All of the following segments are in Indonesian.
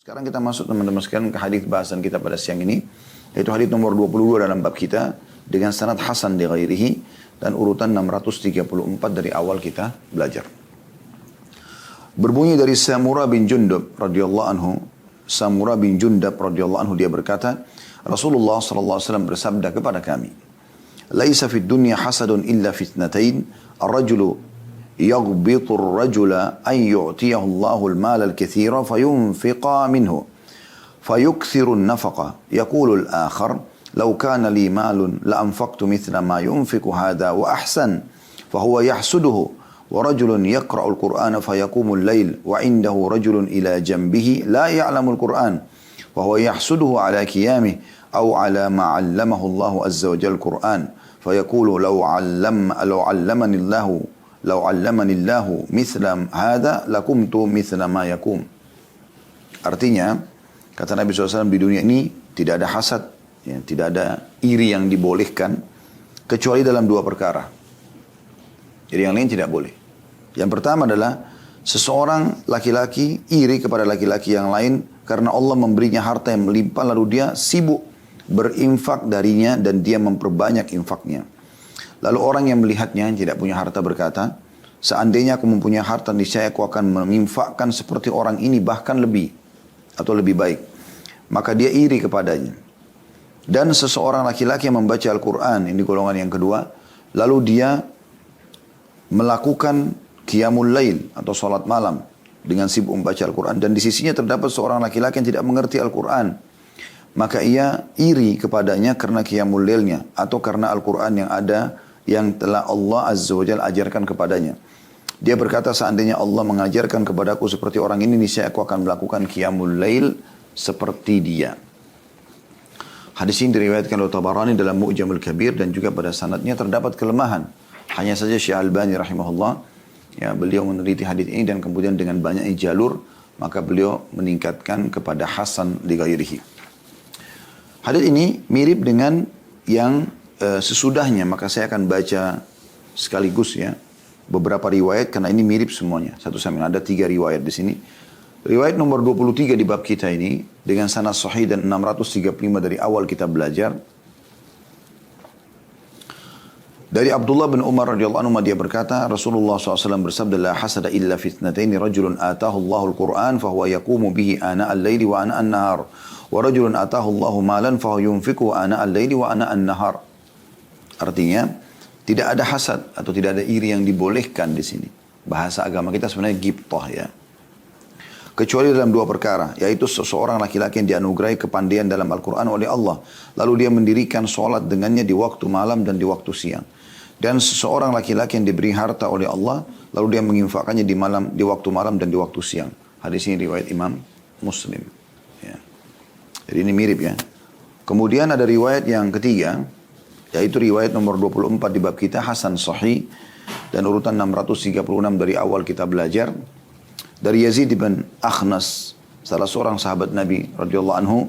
Sekarang kita masuk teman-teman sekalian ke hadis bahasan kita pada siang ini, yaitu hadis nomor 22 dalam bab kita dengan sanad hasan di ghairihi dan urutan 634 dari awal kita belajar. Berbunyi dari Samurah bin Jundab radhiyallahu anhu, Samurah bin Jundab radhiyallahu anhu dia berkata, Rasulullah sallallahu alaihi wasallam bersabda kepada kami, "Laisa fid dunya hasadun illa fitnatain, ar-rajulu يغبط الرجل أن يعطيه الله المال الكثير فينفق منه فيكثر النفقة يقول الآخر لو كان لي مال لأنفقت مثل ما ينفق هذا وأحسن فهو يحسده ورجل يقرأ القرآن فيقوم الليل وعنده رجل إلى جنبه لا يعلم القرآن وهو يحسده على قيامه أو على ما علمه الله عز وجل القرآن فيقول لو علمني الله Lau 'allamani mithla hadha lakumtu mithla ma yakum. Artinya, kata Nabi SAW, di dunia ini tidak ada hasad, ya, tidak ada iri yang dibolehkan, kecuali dalam dua perkara. Jadi yang lain tidak boleh. Yang pertama adalah, seseorang laki-laki iri kepada laki-laki yang lain, karena Allah memberinya harta yang melimpah, lalu dia sibuk berinfak darinya, dan dia memperbanyak infaknya. Lalu orang yang melihatnya yang tidak punya harta berkata, seandainya aku mempunyai harta, niscaya aku akan menginfakkan seperti orang ini, bahkan lebih atau lebih baik. Maka dia iri kepadanya. Dan seseorang laki-laki yang membaca Al-Quran, ini golongan yang kedua, lalu dia melakukan qiyamul lail atau salat malam dengan sibuk membaca Al-Quran, dan di sisinya terdapat seorang laki-laki yang tidak mengerti Al-Quran, maka ia iri kepadanya karena qiyamul lailnya atau karena Al-Quran yang ada yang telah Allah Azza wa Jalla ajarkan kepadanya. Dia berkata, seandainya Allah mengajarkan kepadaku seperti orang ini, niscaya aku akan melakukan qiyamul lail seperti dia. Hadis ini diriwayatkan oleh Tabarani dalam Mu'jamul Kabir, dan juga pada sanadnya terdapat kelemahan. Hanya saja Syekh Albani rahimahullah, ya, beliau meneliti hadis ini dan kemudian dengan banyaknya jalur, maka beliau meningkatkan kepada hasan li ghairihi. Hadis ini mirip dengan yang sesudahnya, maka saya akan baca sekaligus ya beberapa riwayat karena ini mirip semuanya. Satu sama lain, ada 3 riwayat di sini. Riwayat nomor 23 di bab kita ini dengan sanad sahih dan 635 dari awal kita belajar. Dari Abdullah bin Umar radhiyallahu anhu, dia berkata, Rasulullah SAW bersabda, la hasada illa fitnataini, rajulun atahu Allahul Qur'an fahuwa yaqumu bihi ana al-laili wa ana an-nahar, wa rajulun atahu Allahu malan fahuwa yunfiqu ana al-laili wa ana an-nahar. Artinya, tidak ada hasad atau tidak ada iri yang dibolehkan di sini. Bahasa agama kita sebenarnya ghibthah ya. Kecuali dalam 2 perkara, yaitu seseorang laki-laki yang dianugerahi kepandaian dalam Al-Quran oleh Allah, lalu dia mendirikan sholat dengannya di waktu malam dan di waktu siang. Dan seseorang laki-laki yang diberi harta oleh Allah, lalu dia menginfakkannya di waktu malam dan di waktu siang. Hadis ini riwayat Imam Muslim. Ya. Jadi ini mirip ya. Kemudian ada riwayat yang ketiga, yaitu riwayat nomor 24 di bab kita, Hasan Sahih, dan urutan 636 dari awal kita belajar. Dari Yazid bin Akhnas, salah seorang sahabat Nabi radhiyallahu anhu,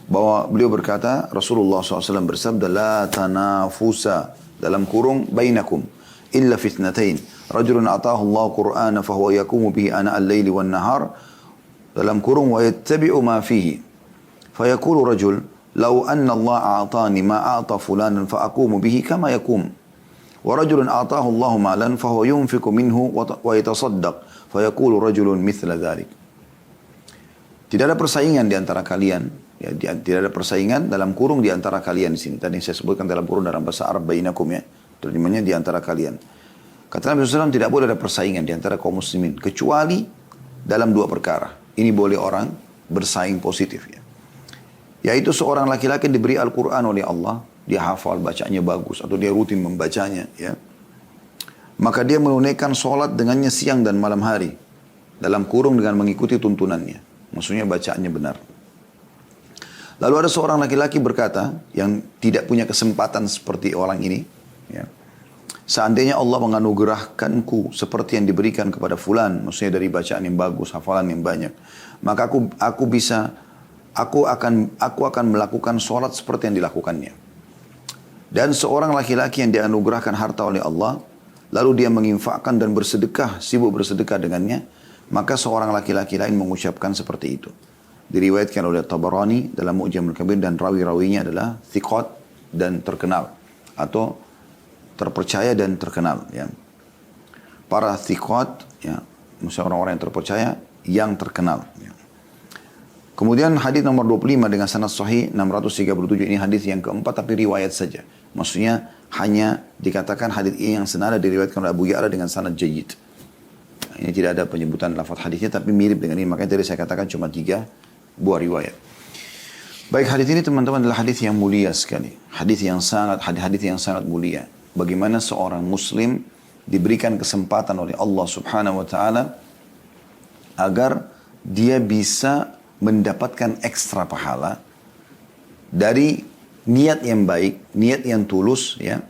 bahwa beliau berkata, Rasulullah SAW bersabda, la tanafusa, dalam kurung, bainakum, illa fitnatain. Rajulun atahu Allah Qur'ana fahuwa yakumu bihi ana al-layli wan nahar, dalam kurung, wa yattabi'u ma fihi. Fayaqulu rajul, lau anna Allah a'tani ma a'ta fulanan fa aqumu bihi kama yakum. Wa rajulun a'tahu Allah malan fa huwa yunfiqu minhu wa yatasaddaq fa yaqulu rajulun mithla dhalik. Tidak ada persaingan di antara kalian, ya, tidak ada persaingan dalam kurung di antara kalian di sini. Tadi saya sebutkan dalam kurung dalam bahasa Arab bainakum ya. Terjemahnya di antara kalian. Kata Nabi SAW, tidak boleh ada persaingan di antara kaum muslimin kecuali dalam 2 perkara. Ini boleh orang bersaing positif ya. Yaitu seorang laki-laki diberi Al-Quran oleh Allah, dia hafal, bacanya bagus, atau dia rutin membacanya, ya. Maka dia menunaikan sholat dengannya siang dan malam hari, dalam kurung dengan mengikuti tuntunannya. Maksudnya bacaannya benar. Lalu ada seorang laki-laki berkata, yang tidak punya kesempatan seperti orang ini, ya. Seandainya Allah menganugerahkanku seperti yang diberikan kepada fulan, maksudnya dari bacaan yang bagus, hafalan yang banyak, maka aku akan melakukan sholat seperti yang dilakukannya. Dan seorang laki-laki yang dianugerahkan harta oleh Allah, lalu dia menginfakkan dan bersedekah, sibuk bersedekah dengannya, maka seorang laki-laki lain mengucapkan seperti itu. diriwayatkan oleh Tabarani dalam Mu'jamul Kabir dan rawi-rawinya adalah thiqat dan terkenal atau terpercaya dan terkenal ya. Para thiqat ya, maksudnya orang-orang yang terpercaya yang terkenal ya. Kemudian hadis nomor 25 dengan sanad sahih 637 ini hadis yang keempat tapi riwayat saja. Maksudnya hanya dikatakan hadis ini yang senada diriwayatkan oleh Abu Ya'la dengan sanad jayyid. Ini tidak ada penyebutan lafaz hadisnya tapi mirip dengan ini. Makanya tadi saya katakan cuma 3 buah riwayat. Baik, hadis ini teman-teman adalah hadis yang mulia sekali. Hadis yang sangat mulia. Bagaimana seorang muslim diberikan kesempatan oleh Allah Subhanahu wa taala agar dia bisa mendapatkan ekstra pahala dari niat yang baik, niat yang tulus ya.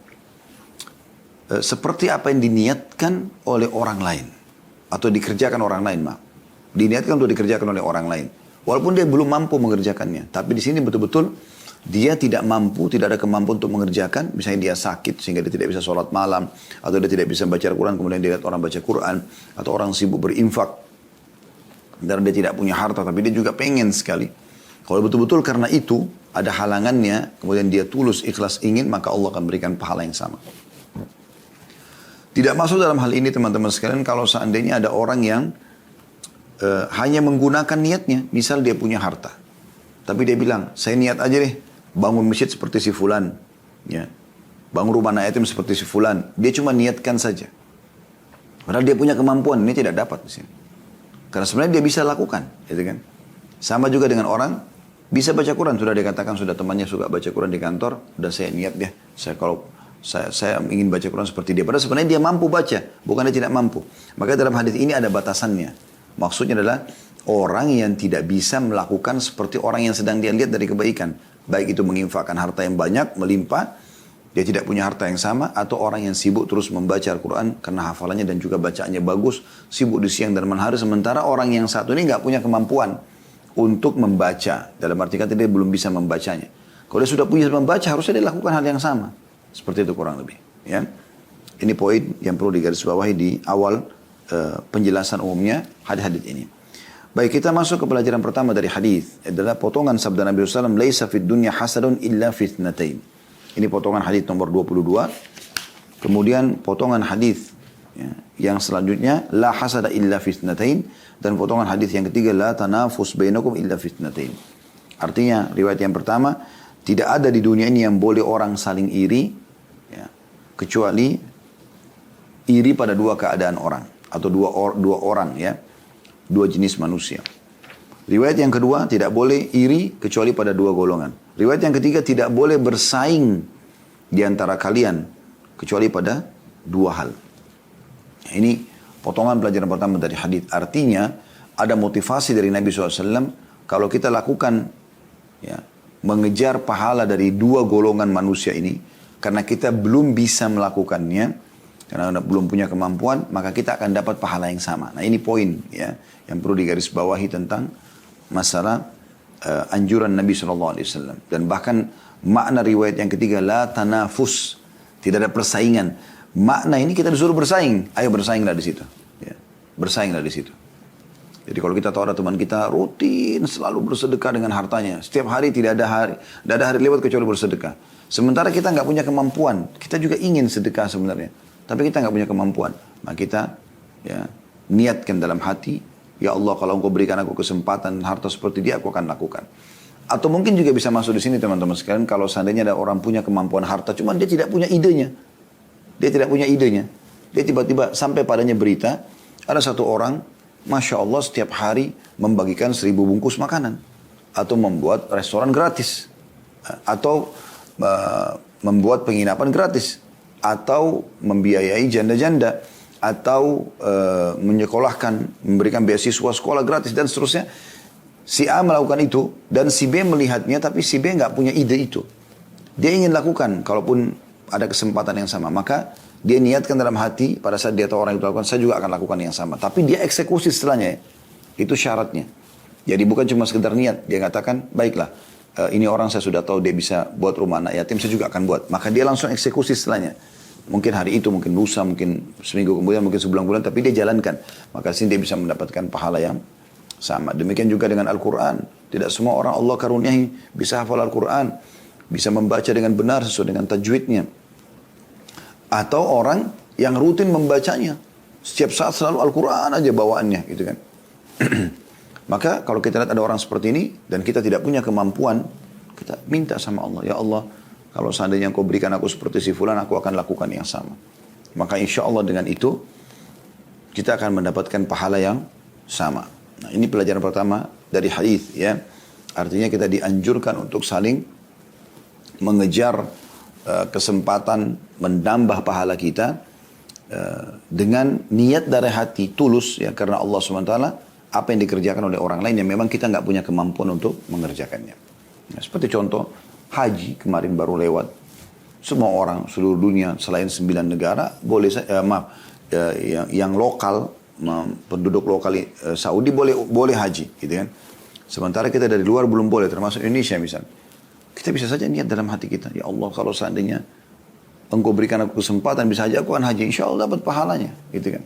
Seperti apa yang diniatkan oleh orang lain atau dikerjakan orang lain, maaf. Diniatkan untuk dikerjakan oleh orang lain. Walaupun dia belum mampu mengerjakannya, tapi di sini betul-betul dia tidak mampu, tidak ada kemampuan untuk mengerjakan. Misalnya dia sakit sehingga dia tidak bisa sholat malam, atau dia tidak bisa baca Al-Quran, kemudian dia lihat orang baca Quran, atau orang sibuk berinfak, dan dia tidak punya harta, tapi dia juga pengen sekali. Kalau betul-betul karena itu ada halangannya, kemudian dia tulus, ikhlas ingin, maka Allah akan berikan pahala yang sama. Tidak masuk dalam hal ini teman-teman sekalian kalau seandainya ada orang yang hanya menggunakan niatnya. Misal dia punya harta. Tapi dia bilang, saya niat aja deh bangun masjid seperti si fulan. Ya. Bangun rumah anak yatim seperti si fulan. Dia cuma niatkan saja. Padahal dia punya kemampuan, ini tidak dapat di sini. Karena sebenarnya dia bisa lakukan. Gitu kan? Sama juga dengan orang bisa baca Quran. Sudah dikatakan, sudah temannya suka baca Quran di kantor. Udah saya niat deh. Saya ingin baca Quran seperti dia. Padahal sebenarnya dia mampu baca. Bukan dia tidak mampu. Maka dalam hadis ini ada batasannya. Maksudnya adalah orang yang tidak bisa melakukan seperti orang yang sedang dia lihat dari kebaikan. Baik itu menginfakkan harta yang banyak, melimpah. Dia tidak punya harta yang sama. Atau orang yang sibuk terus membaca Al-Quran. Karena hafalannya dan juga bacaannya bagus. Sibuk di siang dan malam hari. Sementara orang yang satu ini nggak punya kemampuan untuk membaca. Dalam arti kata dia belum bisa membacanya. Kalau dia sudah punya membaca, harusnya dia lakukan hal yang sama. Seperti itu kurang lebih. Ya. Ini poin yang perlu digarisbawahi di awal penjelasan umumnya hadis-hadis ini. Baik, kita masuk ke pelajaran pertama dari hadis adalah potongan sabda Nabi SAW, "Laisa fid dunya hasadun illa fitnatain." Ini potongan hadis nomor 22. Kemudian potongan hadis ya, yang selanjutnya, "La hasada illa fitnatain." Dan potongan hadis yang ketiga, "La tanafus bainakum illa fitnatain." Artinya riwayat yang pertama, tidak ada di dunia ini yang boleh orang saling iri ya, kecuali iri pada dua keadaan orang atau dua orang ya, dua jenis manusia. Riwayat yang kedua, tidak boleh iri kecuali pada dua golongan. Riwayat yang ketiga, tidak boleh bersaing di antara kalian kecuali pada dua hal. Ini potongan pelajaran pertama dari hadis. Artinya ada motivasi dari Nabi SAW kalau kita lakukan ya, mengejar pahala dari dua golongan manusia ini, karena kita belum bisa melakukannya, karena belum punya kemampuan, maka kita akan dapat pahala yang sama. Nah ini poin ya, yang perlu digarisbawahi tentang masalah anjuran Nabi SAW. Dan bahkan makna riwayat yang ketiga, la tanafus, tidak ada persaingan. Makna ini kita disuruh bersaing, ayo bersainglah di situ. Ya. Bersainglah di situ. Jadi kalau kita tahu ada teman kita rutin selalu bersedekah dengan hartanya. Setiap hari tidak ada hari lewat kecuali bersedekah. Sementara kita nggak punya kemampuan. Kita juga ingin sedekah sebenarnya. Tapi kita nggak punya kemampuan. Maka kita ya, niatkan dalam hati. Ya Allah, kalau engkau berikan aku kesempatan harta seperti dia, aku akan lakukan. Atau mungkin juga bisa masuk di sini teman-teman sekalian. Kalau seandainya ada orang punya kemampuan harta, cuman dia tidak punya idenya. Dia tidak punya idenya. Dia tiba-tiba sampai padanya berita. Ada satu orang, Masya Allah setiap hari membagikan 1000 bungkus makanan. Atau membuat restoran gratis. Atau membuat penginapan gratis. Atau membiayai janda-janda. Atau menyekolahkan, memberikan beasiswa sekolah gratis dan seterusnya. Si A melakukan itu dan si B melihatnya, tapi si B nggak punya ide itu. Dia ingin lakukan, kalaupun ada kesempatan yang sama. Maka dia niatkan dalam hati, pada saat dia tahu orang itu lakukan, saya juga akan lakukan yang sama. Tapi dia eksekusi setelahnya. Itu syaratnya. Jadi bukan cuma sekedar niat. Dia katakan, baiklah, ini orang saya sudah tahu dia bisa buat rumah anak yatim, saya juga akan buat. Maka dia langsung eksekusi setelahnya. Mungkin hari itu, mungkin lusa, mungkin seminggu kemudian, mungkin sebulan-bulan, tapi dia jalankan. Maka sini dia bisa mendapatkan pahala yang Sama. Demikian juga dengan Al-Quran. Tidak semua orang Allah karuniai bisa hafal Al-Quran. Bisa membaca dengan benar sesuai dengan tajwidnya. Atau orang yang rutin membacanya. Setiap saat selalu Al-Quran aja bawaannya. Gitu kan. Maka kalau kita lihat ada orang seperti ini. Dan kita tidak punya kemampuan. Kita minta sama Allah. Ya Allah, kalau seandainya Engkau berikan aku seperti si fulan, aku akan lakukan yang sama. Maka insya Allah dengan itu, kita akan mendapatkan pahala yang sama. Nah, ini pelajaran pertama dari hadis, ya. Artinya kita dianjurkan untuk saling mengejar kesempatan menambah pahala kita dengan niat dari hati tulus, ya, karena Allah SWT, apa yang dikerjakan oleh orang lain yang memang kita nggak punya kemampuan untuk mengerjakannya. Nah, seperti contoh haji kemarin baru lewat, semua orang seluruh dunia selain 9 negara boleh yang lokal, penduduk lokal Saudi boleh haji, gitu kan. Sementara kita dari luar belum boleh, termasuk Indonesia misalnya. Kita bisa saja niat dalam hati kita, ya Allah, kalau seandainya Engkau berikan aku kesempatan bisa haji, aku akan haji, insya Allah dapat pahalanya, gitu kan.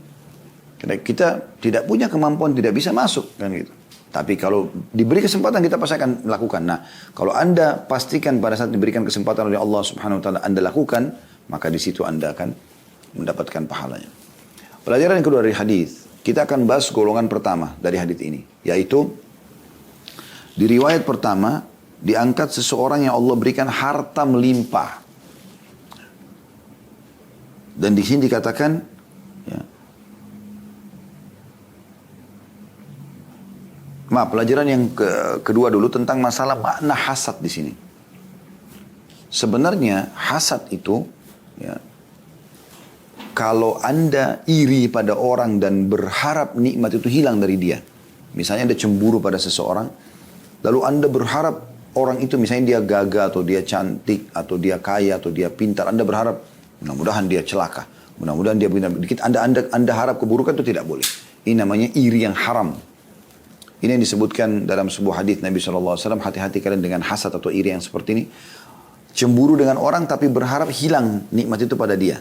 Karena kita tidak punya kemampuan, tidak bisa masuk, kan gitu. Tapi kalau diberi kesempatan kita pasti akan melakukan. Nah, kalau Anda pastikan pada saat diberikan kesempatan oleh Allah Subhanahu wa taala Anda lakukan, maka di situ Anda akan mendapatkan pahalanya. Pelajaran yang kedua dari hadis, kita akan bahas golongan pertama dari hadis ini, yaitu di riwayat pertama diangkat seseorang yang Allah berikan harta melimpah. Dan di sini dikatakan, ya, pelajaran yang kedua dulu tentang masalah makna hasad di sini. Sebenarnya hasad itu, ya, kalau Anda iri pada orang dan berharap nikmat itu hilang dari dia. Misalnya Anda cemburu pada seseorang, lalu Anda berharap orang itu misalnya dia gagah atau dia cantik atau dia kaya atau dia pintar. Anda berharap mudah-mudahan dia celaka, mudah-mudahan dia benar dikit. Anda harap keburukan itu tidak boleh. Ini namanya iri yang haram. Ini yang disebutkan dalam sebuah hadis Nabi SAW, hati-hati kalian dengan hasad atau iri yang seperti ini. Cemburu dengan orang tapi berharap hilang nikmat itu pada dia.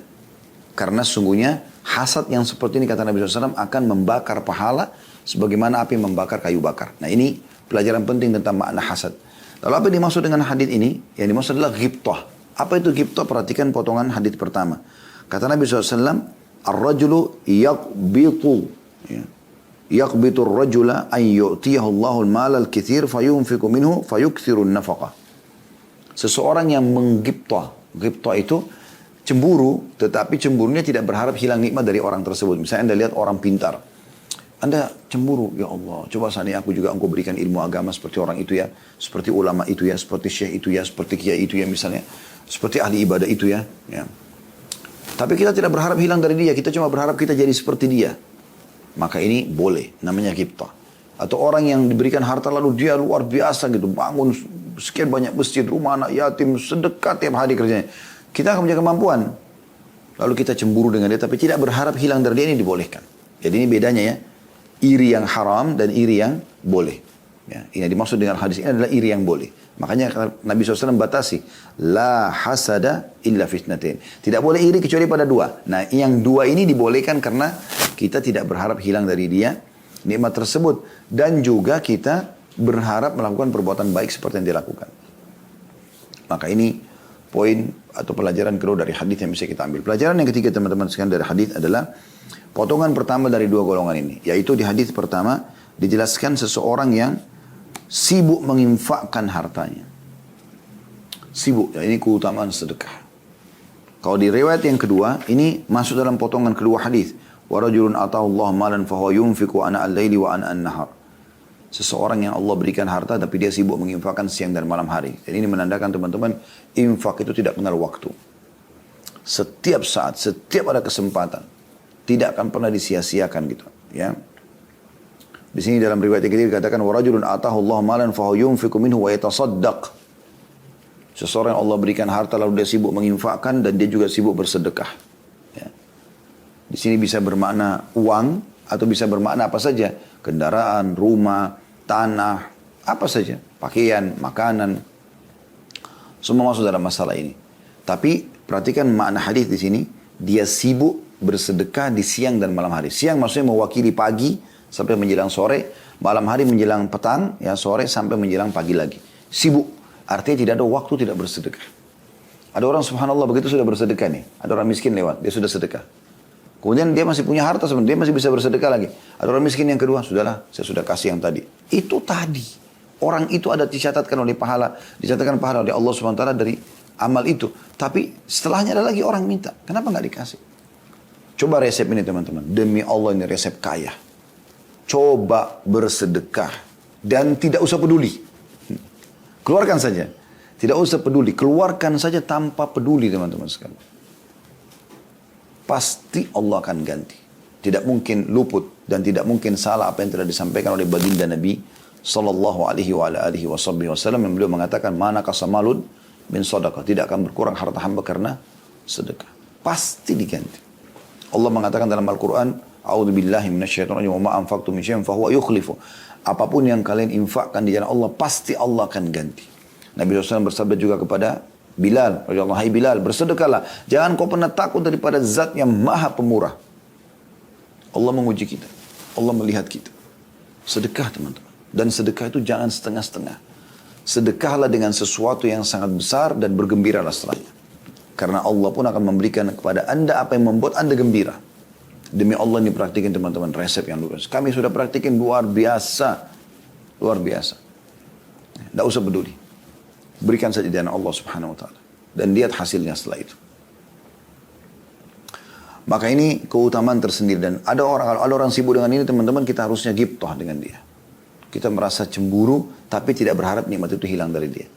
Karena sungguhnya hasad yang seperti ini kata Nabi SAW akan membakar pahala sebagaimana api membakar kayu bakar. Nah, ini pelajaran penting tentang makna hasad. Lalu apa yang dimaksud dengan hadis ini? Yang dimaksud adalah ghibtah. Apa itu ghibtah? Perhatikan potongan hadis pertama. Kata Nabi SAW, ar-rajulu yaqbitu, ya. Yaqbitu ar-rajula an yu'tiyahu Allahul malal kithir fayunfiqu minhu fayukthiru an-nafaqah. Seseorang yang menggibtah. Ghibtah itu cemburu, tetapi cemburunya tidak berharap hilang nikmat dari orang tersebut. Misalnya Anda lihat orang pintar. Anda cemburu, ya Allah, coba seandainya aku juga Engkau berikan ilmu agama seperti orang itu ya, seperti ulama itu ya, seperti syekh itu ya, seperti kiai itu ya misalnya, seperti ahli ibadah itu ya. Tapi kita tidak berharap hilang dari dia, kita cuma berharap kita jadi seperti dia. Maka ini boleh, namanya ghibtah. Atau orang yang diberikan harta lalu dia luar biasa gitu, bangun sekian banyak masjid, rumah anak yatim, sedekah tiap hari kerjanya. Kita akan punya kemampuan. Lalu kita cemburu dengan dia, tapi tidak berharap hilang dari dia, ini dibolehkan. Jadi ini bedanya ya. Iri yang haram dan iri yang boleh. Ya, ini dimaksud dengan hadis ini adalah iri yang boleh. Makanya Nabi SAW batasi. La hasada illa fitnatin. Tidak boleh iri kecuali pada dua. Nah, yang dua ini dibolehkan karena kita tidak berharap hilang dari dia nikmat tersebut. Dan juga kita berharap melakukan perbuatan baik seperti yang dilakukan. Maka ini poin atau pelajaran kedua dari hadis yang bisa kita ambil. Pelajaran yang ketiga teman-teman sekalian dari hadis adalah potongan pertama dari dua golongan ini. Yaitu di hadis pertama dijelaskan seseorang yang sibuk menginfakkan hartanya. Sibuk, ya, ini keutamaan sedekah. Kalau di riwayat yang kedua, ini masuk dalam potongan kedua hadis. Wa rajulun atahu Allah malan fa huwa yunfiqu ana al-laili wa ana an-nahar. Seseorang yang Allah berikan harta tapi dia sibuk menginfakkan siang dan malam hari. Dan ini menandakan teman-teman, infak itu tidak kenal waktu. Setiap saat, setiap ada kesempatan, tidak akan pernah disia-siakan gitu, ya. Di sini dalam riwayat yang ketiga dikatakan wa rajulun atahu Allah malan fa huwa yunfiqu minhu wa yatasaddaq. Seseorang yang Allah berikan harta lalu dia sibuk menginfakkan dan dia juga sibuk bersedekah. Ya. Di sini bisa bermakna uang atau bisa bermakna apa saja, kendaraan, rumah, tanah, apa saja, pakaian, makanan, semua masuk dalam masalah ini. Tapi perhatikan makna hadis di sini, dia sibuk bersedekah di siang dan malam hari. Siang maksudnya mewakili pagi sampai menjelang sore, Malam hari menjelang petang, ya sore sampai menjelang pagi lagi. Sibuk. Artinya tidak ada waktu tidak bersedekah. Ada orang subhanallah begitu sudah bersedekah nih. Ada orang miskin lewat, dia sudah sedekah. Kemudian dia masih punya harta sebenarnya, dia masih bisa bersedekah lagi. Ada orang miskin yang kedua, sudahlah, saya sudah kasih yang tadi. Itu tadi. Orang itu ada dicatatkan oleh pahala, dicatatkan pahala oleh Allah SWT dari amal itu. Tapi setelahnya ada lagi orang minta. Kenapa nggak dikasih? Coba resep ini teman-teman. Demi Allah ini resep kaya. Coba bersedekah. Dan tidak usah peduli. Keluarkan saja. Tidak usah peduli. Keluarkan saja tanpa peduli teman-teman sekalian. Pasti Allah akan ganti. Tidak mungkin luput. Dan tidak mungkin salah apa yang telah disampaikan oleh baginda Nabi Sallallahu alaihi wasallam. Yang beliau mengatakan. Mana kasamalun min sadaqah. Tidak akan berkurang harta hamba karena sedekah. Pasti diganti. Allah mengatakan dalam Al-Quran, A'udzubillahi minasyaitonir rajim, wa ma anfaqtum min syai'in fahuwa yukhlifu. Apapun yang kalian infakkan di jalan Allah, pasti Allah akan ganti. Nabi SAW bersabda juga kepada Bilal, radhiyallahu anhu, hai Bilal, bersedekahlah. Jangan kau pernah takut daripada zat yang maha pemurah. Allah menguji kita. Allah melihat kita. Sedekah teman-teman. Dan sedekah itu jangan setengah-setengah. Sedekahlah dengan sesuatu yang sangat besar dan bergembiralah setelahnya. Karena Allah pun akan memberikan kepada anda apa yang membuat anda gembira. Demi Allah ini praktikin teman-teman resep yang luar biasa. Kami sudah praktikin luar biasa. Luar biasa. Tidak usah peduli. Berikan saja dengan Allah subhanahu wa ta'ala. Dan lihat hasilnya setelah itu. Maka ini keutamaan tersendiri. Dan ada orang sibuk dengan ini teman-teman, kita harusnya ghibthah dengan dia. Kita merasa cemburu tapi tidak berharap nikmat itu hilang dari dia.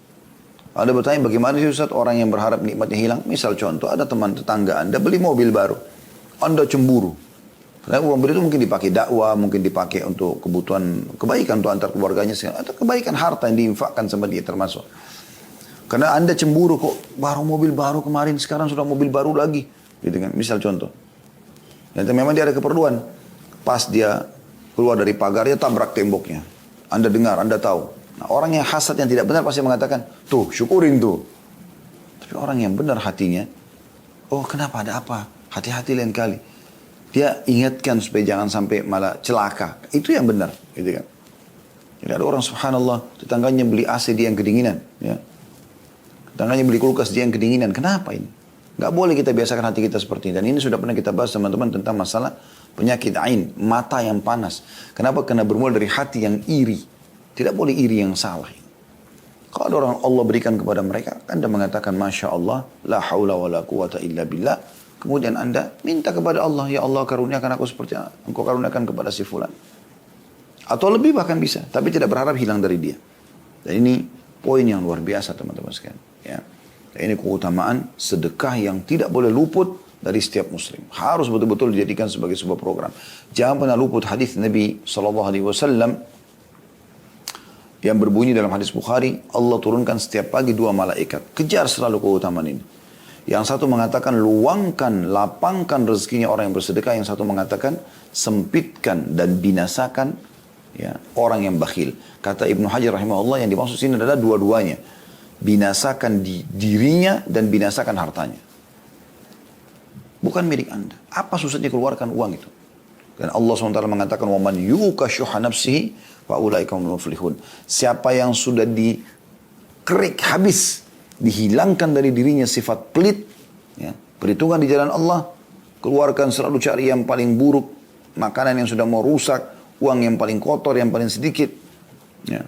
Anda bertanya bagaimana sih Ustaz orang yang berharap nikmatnya hilang? Misal contoh ada teman tetangga Anda beli mobil baru. Anda cemburu. Karena mobil itu mungkin dipakai dakwah, mungkin dipakai untuk kebutuhan kebaikan untuk antar keluarganya. Atau kebaikan harta yang diinfakkan sama dia termasuk. Karena Anda cemburu kok baru mobil baru kemarin sekarang sudah mobil baru lagi. Gitu kan. Misal contoh. Dan memang dia ada keperluan. Pas dia keluar dari pagarnya tabrak temboknya. Anda dengar, Anda tahu. Nah, orang yang hasad yang tidak benar pasti mengatakan, tuh syukurin tuh. Tapi orang yang benar hatinya, oh kenapa ada apa? Hati-hati lain kali. Dia ingatkan supaya jangan sampai malah celaka. Itu yang benar. Gitu kan. Jadi ada orang subhanallah, tetangganya beli AC dia yang kedinginan. Ya. Tetangganya beli kulkas dia yang kedinginan. Kenapa ini? Gak boleh kita biasakan hati kita seperti ini. Dan ini sudah pernah kita bahas teman-teman tentang masalah penyakit ain, mata yang panas. Kenapa? Karena bermula dari hati yang iri. Tidak boleh iri yang salah. Kalau ada orang Allah berikan kepada mereka, Anda mengatakan Masya Allah, la hawla wa la quwata illa billah. Kemudian Anda minta kepada Allah, ya Allah karuniakan aku seperti engkau karuniakan kepada si fulan. Atau lebih bahkan bisa, tapi tidak berharap hilang dari dia. Dan ini poin yang luar biasa teman-teman sekalian. Ya. Dan ini keutamaan sedekah yang tidak boleh luput dari setiap muslim. Harus betul-betul dijadikan sebagai sebuah program. Jangan pernah luput hadis Nabi SAW yang berbunyi dalam hadis Bukhari, Allah turunkan setiap pagi 2 malaikat. Kejar selalu keutamaan ini. Yang satu mengatakan luangkan, lapangkan rezekinya orang yang bersedekah. Yang satu mengatakan sempitkan dan binasakan ya, orang yang bakhil. Kata Ibnu Hajar rahimahullah yang dimaksud sini adalah dua-duanya. Binasakan dirinya dan binasakan hartanya. Bukan milik Anda. Apa susahnya keluarkan uang itu? Dan Allah SWT mengatakan, وَمَنْ يُوكَ شُحَ نَفْسِهِ فَأُولَٰئِكَ هُمُ الْمُفْلِحُونَ. Siapa yang sudah dikerik habis, dihilangkan dari dirinya sifat pelit, ya, perhitungan di jalan Allah, keluarkan selalu cari yang paling buruk, makanan yang sudah mau rusak, uang yang paling kotor, yang paling sedikit. Ya.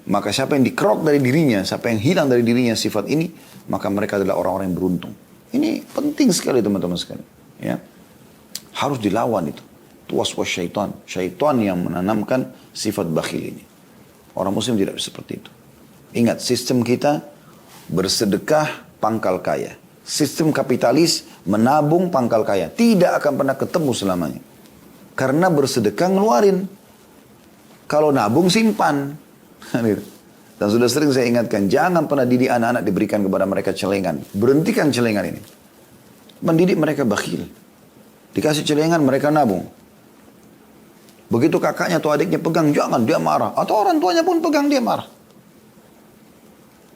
Maka siapa yang dikerok dari dirinya, siapa yang hilang dari dirinya sifat ini, maka mereka adalah orang-orang yang beruntung. Ini penting sekali teman-teman sekalian. Ya. Harus dilawan itu. Was-was syaitan. Syaitan yang menanamkan sifat bakhil ini. Orang muslim tidak seperti itu. Ingat, sistem kita bersedekah pangkal kaya. Sistem kapitalis menabung pangkal kaya. Tidak akan pernah ketemu selamanya. Karena bersedekah ngeluarin. Kalau nabung simpan. Dan sudah sering saya ingatkan, jangan pernah didik anak-anak diberikan kepada mereka celengan. Berhentikan celengan ini. Mendidik mereka bakhil. Dikasih celengan mereka nabung. Begitu kakaknya atau adiknya pegang, jangan, dia marah. Atau orang tuanya pun pegang, dia marah.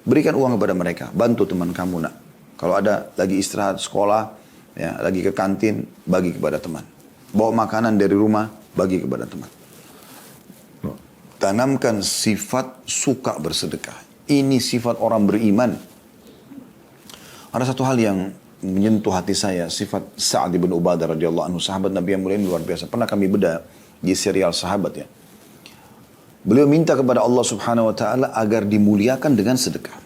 Berikan uang kepada mereka. Bantu teman kamu nak. Kalau ada lagi istirahat sekolah, ya, lagi ke kantin, bagi kepada teman. Bawa makanan dari rumah, bagi kepada teman. Tanamkan sifat suka bersedekah. Ini sifat orang beriman. Ada satu hal yang menyentuh hati saya, sifat Sa'ad bin Ubadah radhiyallahu anhu, sahabat Nabi yang mulia ini luar biasa. Pernah kami bedah di serial sahabat ya. Beliau minta kepada Allah Subhanahu wa taala agar dimuliakan dengan sedekah.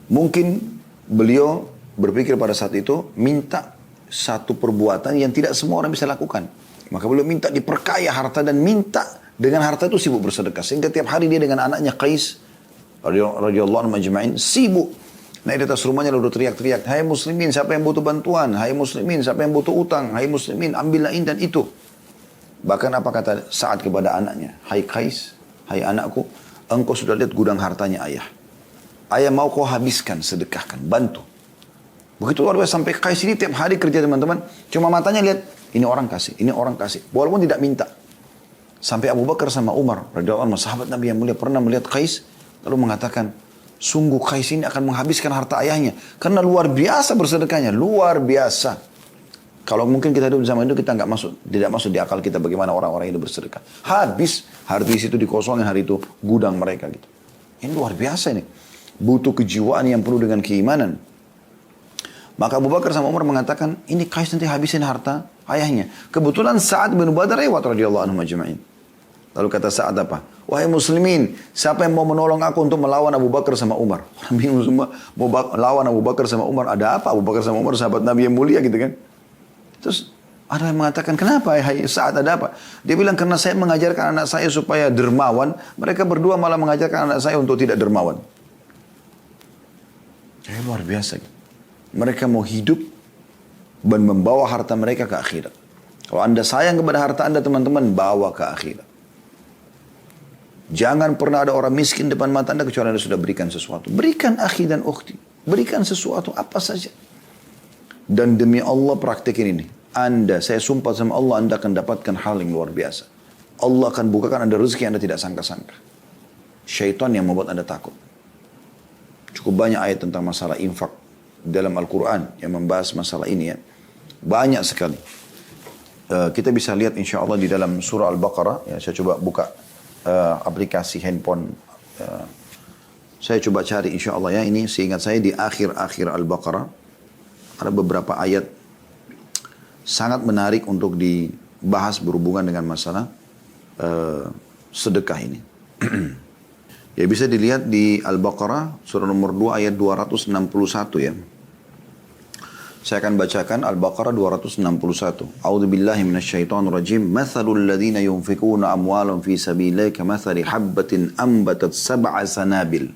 Mungkin beliau berpikir pada saat itu minta satu perbuatan yang tidak semua orang bisa lakukan. Maka beliau minta diperkaya harta dan minta dengan harta itu sibuk bersedekah. Sehingga tiap hari dia dengan anaknya Qais radhiyallahu anhu majma'in sibuk naik di atas rumahnya lalu teriak-teriak, "Hai muslimin, siapa yang butuh bantuan? Hai muslimin, siapa yang butuh utang? Hai muslimin, ambillah ini dan itu." Bahkan apa kata Sa'ad kepada anaknya? "Hai Qais, hai anakku, engkau sudah lihat gudang hartanya ayah. Ayah mau kau habiskan, sedekahkan, bantu." Begitu luar biasa sampai Qais ini tiap hari kerja teman-teman. Cuma matanya lihat, ini orang kasih, ini orang kasih. Walaupun tidak minta. Sampai Abu Bakar sama Umar, radhiyallahu anhu, sahabat Nabi yang mulia, pernah melihat Qais, lalu mengatakan, sungguh Qais ini akan menghabiskan harta ayahnya. Karena luar biasa bersedekahnya, luar biasa. Kalau mungkin kita hidup zaman itu, kita tidak masuk di akal kita bagaimana orang-orang itu bersedekah. Habis, hari itu dikosongin, hari itu gudang mereka gitu. Ini luar biasa ini. Butuh kejiwaan yang penuh dengan keimanan. Maka Abu Bakar sama Umar mengatakan, ini Qais nanti habisin harta ayahnya. Kebetulan Sa'ad bin Ubadah lewat radhiyallahu anhu majma'in. Lalu kata Sa'ad apa? "Wahai muslimin, siapa yang mau menolong aku untuk melawan Abu Bakar sama Umar?" Orang bingung semua, mau lawan Abu Bakar sama Umar, ada apa? Abu Bakar sama Umar sahabat Nabi yang mulia gitu kan. Terus ada yang mengatakan, "Kenapa hai Sa'ad, ada apa?" Dia bilang, "Karena saya mengajarkan anak saya supaya dermawan, mereka berdua malah mengajarkan anak saya untuk tidak dermawan." Jadi luar biasa gitu. Mereka mau hidup dan membawa harta mereka ke akhirat. Kalau anda sayang kepada harta anda teman-teman, bawa ke akhirat. Jangan pernah ada orang miskin depan mata anda kecuali anda sudah berikan sesuatu. Berikan akhi dan ukhti. Berikan sesuatu apa saja. Dan demi Allah praktekin ini. Saya sumpah sama Allah, anda akan dapatkan hal yang luar biasa. Allah akan bukakan anda rezeki yang anda tidak sangka-sangka. Syaitan yang membuat anda takut. Cukup banyak ayat tentang masalah infak dalam Al-Quran yang membahas masalah ini ya. Banyak sekali. Kita bisa lihat insya Allah di dalam surah Al-Baqarah. Ya, saya coba buka aplikasi handphone. Saya coba cari insya Allah ya. Ini seingat saya di akhir-akhir Al-Baqarah. Ada beberapa ayat sangat menarik untuk dibahas berhubungan dengan masalah sedekah ini. Ya bisa dilihat di Al-Baqarah surah nomor 2 ayat 261 ya. Saya akan bacakan Al-Baqarah 261. A'udzubillahi minasyaitonirrajim. Mathalul ladzina yunfikuna amwalahum fi sabilillahi kamathali habbatin ambatat sab'a sanabil.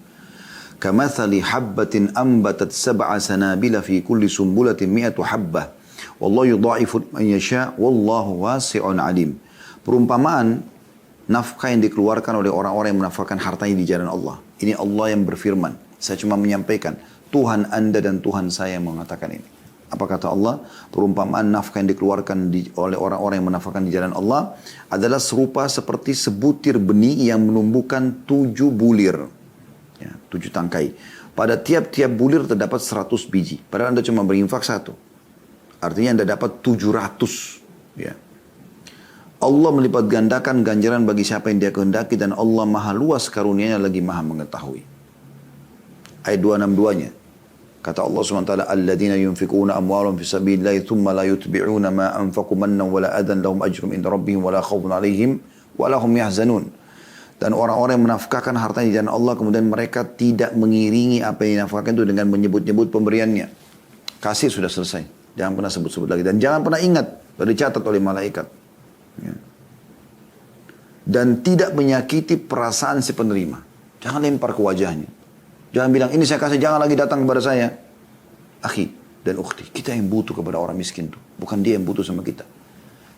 Kamathali habbatin ambatat sab'a sanabila fi kulli sumbulatin mi'atu habbah. Wallahu yudha'ifu man yasha' wallahu wasi'un alim. Perumpamaan nafkah yang dikeluarkan oleh orang-orang yang menafkahkan hartanya di jalan Allah. Ini Allah yang berfirman. Saya cuma menyampaikan. Tuhan anda dan Tuhan saya yang mengatakan ini. Apa kata Allah? Perumpamaan nafkah yang dikeluarkan oleh orang-orang yang menafkahkan di jalan Allah adalah serupa seperti sebutir benih yang menumbuhkan 7 bulir. Ya, 7 tangkai. Pada tiap-tiap bulir terdapat 100 biji. Padahal anda cuma berinfak 1. Artinya anda dapat 700. Ya. Allah melipat gandakan ganjaran bagi siapa yang dia kehendaki dan Allah maha luas karunia-Nya lagi maha mengetahui. Ayat 262-nya. Kata Allah SWT, "Alladzina yunfikuna amwalahum fi sabilillahi thumma la yutbi'una ma anfaqu mannan wala adan lahum ajrum inda rabbihim wala khaufun 'alaihim wala hum yahzanun." Dan orang-orang yang menafkahkan hartanya di jalan Allah kemudian mereka tidak mengiringi apa yang dinafkahkan itu dengan menyebut-nyebut pemberiannya. Kasih sudah selesai. Jangan pernah sebut-sebut lagi dan jangan pernah ingat, sudah dicatat oleh malaikat. Ya. Dan tidak menyakiti perasaan si penerima. Jangan lempar ke wajahnya. Jangan bilang, ini saya kasih, jangan lagi datang kepada saya. Akhi dan ukhti, kita yang butuh kepada orang miskin itu. Bukan dia yang butuh sama kita.